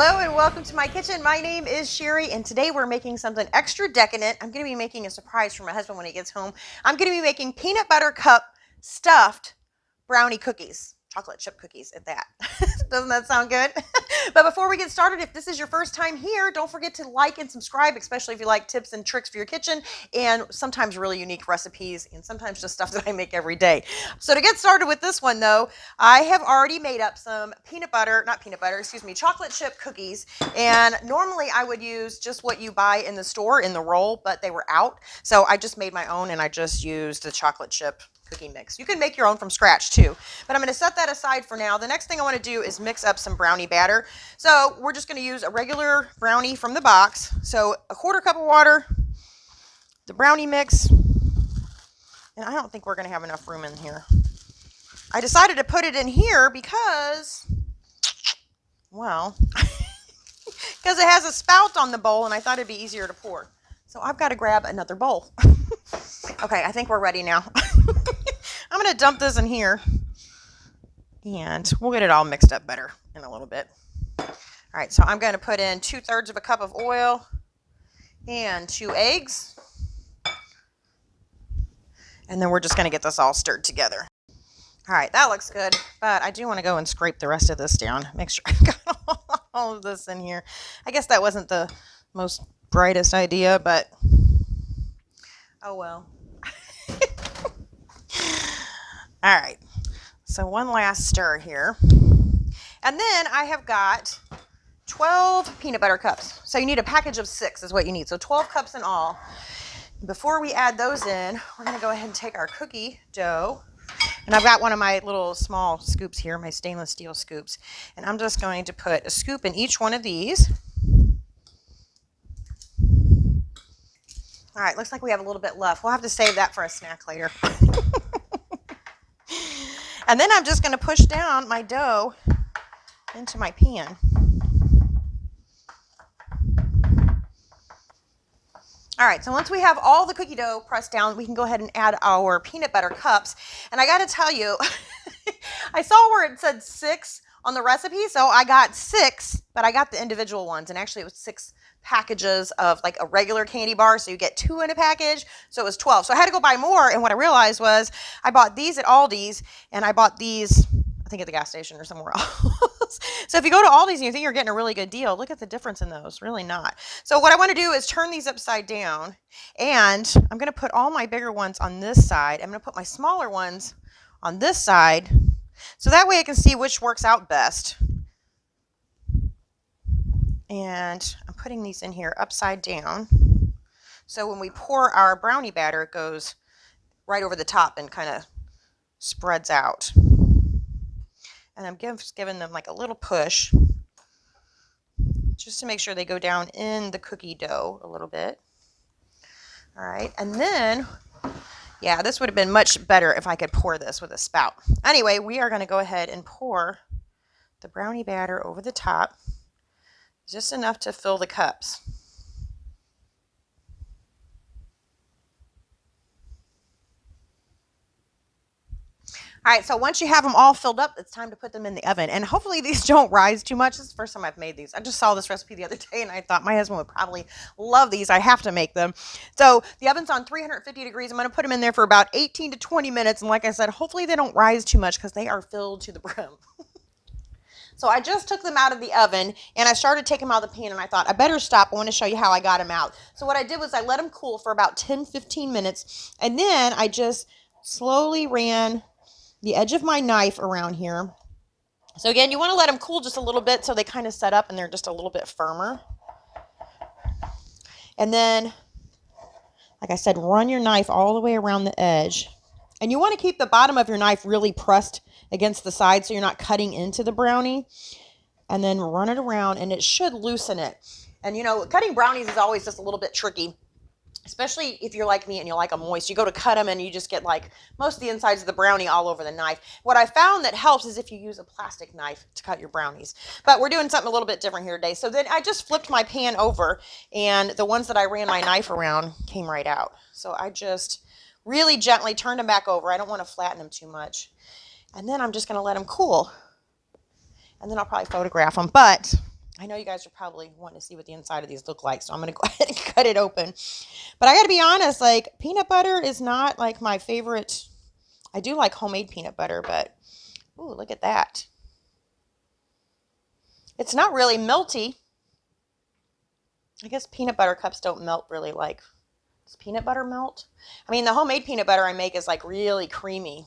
Hello and welcome to my kitchen. My name is Sherry and today we're making something extra decadent. I'm going to be making a surprise for my husband when he gets home. I'm going to be making peanut butter cup stuffed brownie cookies. Chocolate chip cookies at that. Doesn't that sound good? But before we get started, if this is your first time here, don't forget to like and subscribe, especially if you like tips and tricks for your kitchen and sometimes really unique recipes and sometimes just stuff that I make every day. So to get started with this one though, I have already made up some chocolate chip cookies. And normally I would use just what you buy in the store in the roll, but they were out. So I just made my own and I just used the chocolate chip cookie mix. You can make your own from scratch too, but I'm going to set that aside for now. The next thing I want to do is mix up some brownie batter. So we're just going to use a regular brownie from the box. So a quarter cup of water, the brownie mix, and I don't think we're going to have enough room in here. I decided to put it in here because, well, because it has a spout on the bowl and I thought it'd be easier to pour. So I've got to grab another bowl. Okay, I think we're ready now. I'm going to dump this in here and we'll get it all mixed up better in a little bit. All right, so I'm going to put in 2/3 of a cup of oil and 2 eggs. And then we're just going to get this all stirred together. All right, that looks good, but I do want to go and scrape the rest of this down. Make sure I've got all of this in here. I guess that wasn't the most brightest idea, but oh well. All right, so one last stir here. And then I have got 12 peanut butter cups. So you need a package of 6 is what you need. So 12 cups in all. Before we add those in, we're going to go ahead and take our cookie dough. And I've got one of my little small scoops here, my stainless steel scoops. And I'm just going to put a scoop in each one of these. All right, looks like we have a little bit left. We'll have to save that for a snack later. And then I'm just going to push down my dough into my pan. All right, so once we have all the cookie dough pressed down, we can go ahead and add our peanut butter cups. And I got to tell you, I saw where it said 6 on the recipe, so I got 6, but I got the individual ones, and actually it was 6 packages of like a regular candy bar, so you get 2 in a package, so it was 12. So I had to go buy more, and what I realized was I bought these at Aldi's, and I bought these, I think at the gas station or somewhere else. So if you go to Aldi's and you think you're getting a really good deal, look at the difference in those, really not. So what I want to do is turn these upside down, and I'm going to put all my bigger ones on this side. I'm going to put my smaller ones on this side, so that way I can see which works out best. And I'm putting these in here upside down. So when we pour our brownie batter, it goes right over the top and kind of spreads out. And I'm giving them like a little push just to make sure they go down in the cookie dough a little bit. All right, and then, yeah, this would have been much better if I could pour this with a spout. Anyway, we are going to go ahead and pour the brownie batter over the top. Just enough to fill the cups. All right, so once you have them all filled up, it's time to put them in the oven. And hopefully these don't rise too much. This is the first time I've made these. I just saw this recipe the other day and I thought my husband would probably love these. I have to make them. So the oven's on 350 degrees. I'm going to put them in there for about 18 to 20 minutes. And like I said, hopefully they don't rise too much because they are filled to the brim. So I just took them out of the oven and I started taking them out of the pan and I thought I better stop. I want to show you how I got them out. So what I did was I let them cool for about 10-15 minutes and then I just slowly ran the edge of my knife around here. So again, you want to let them cool just a little bit so they kind of set up and they're just a little bit firmer. And then, like I said, run your knife all the way around the edge. And you want to keep the bottom of your knife really pressed against the side so you're not cutting into the brownie. And then run it around and it should loosen it. And you know, cutting brownies is always just a little bit tricky, especially if you're like me and you like them moist. You go to cut them and you just get like most of the insides of the brownie all over the knife. What I found that helps is if you use a plastic knife to cut your brownies. But we're doing something a little bit different here today. So then I just flipped my pan over and the ones that I ran my knife around came right out. So I just really gently turned them back over. I don't want to flatten them too much. And then I'm just going to let them cool. And then I'll probably photograph them. But I know you guys are probably wanting to see what the inside of these look like, so I'm going to go ahead and cut it open. But I got to be honest, like, peanut butter is not like my favorite. I do like homemade peanut butter, but ooh, look at that. It's not really melty. I guess peanut butter cups don't melt really like. Does peanut butter melt? I mean, the homemade peanut butter I make is like really creamy.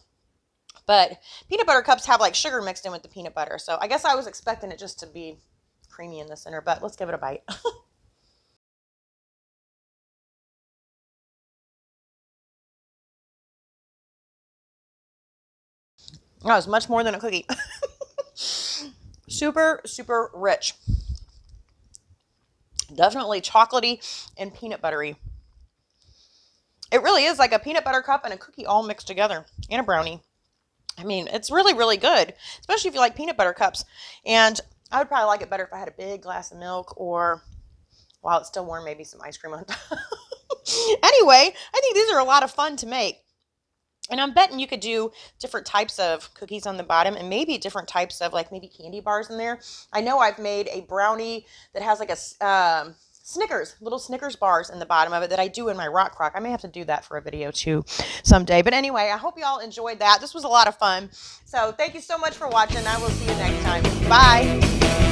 But peanut butter cups have like sugar mixed in with the peanut butter. So I guess I was expecting it just to be creamy in the center, but let's give it a bite. Oh, it's much more than a cookie. Super, super rich. Definitely chocolatey and peanut buttery. It really is like a peanut butter cup and a cookie all mixed together, and a brownie. I mean, it's really, really good, especially if you like peanut butter cups. And I would probably like it better if I had a big glass of milk, or while it's still warm, maybe some ice cream on top. Anyway, I think these are a lot of fun to make. And I'm betting you could do different types of cookies on the bottom, and maybe different types of like maybe candy bars in there. I know I've made a brownie that has like a Snickers, little Snickers bars in the bottom of it that I do in my rock crock. I may have to do that for a video too someday. But anyway, I hope you all enjoyed that. This was a lot of fun. So thank you so much for watching. I will see you next time. Bye.